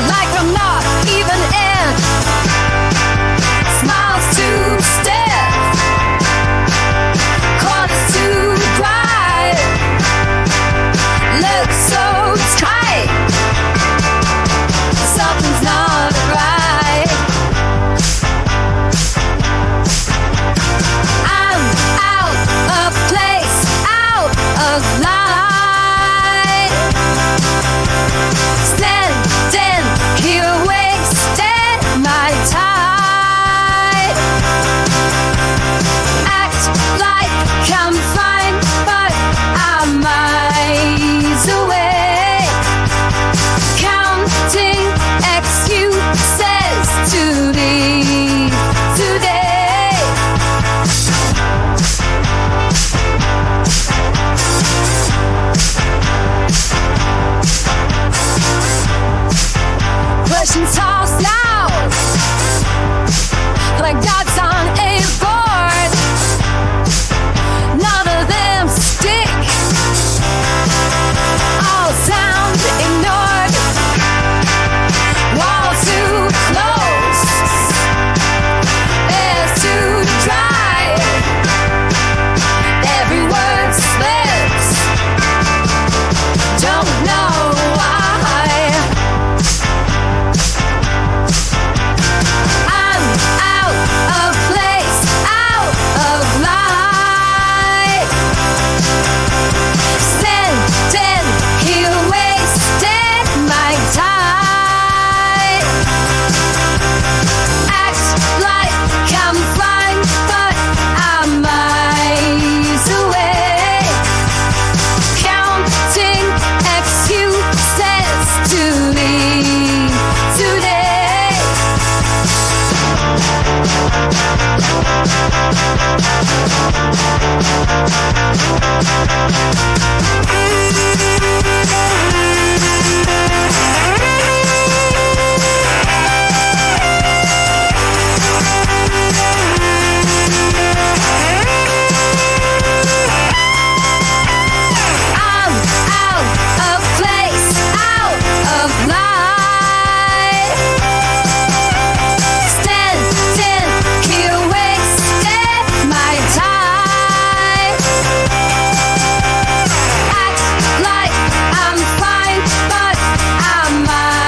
like I'm not even in. Smiles too stiff, corners too bright, looks so tight. Something's not right. I'm out of place, out of line. Standing here wasting my time. Act like I'm fine, but I'm miles away. Counting excuses to leave today. Pushing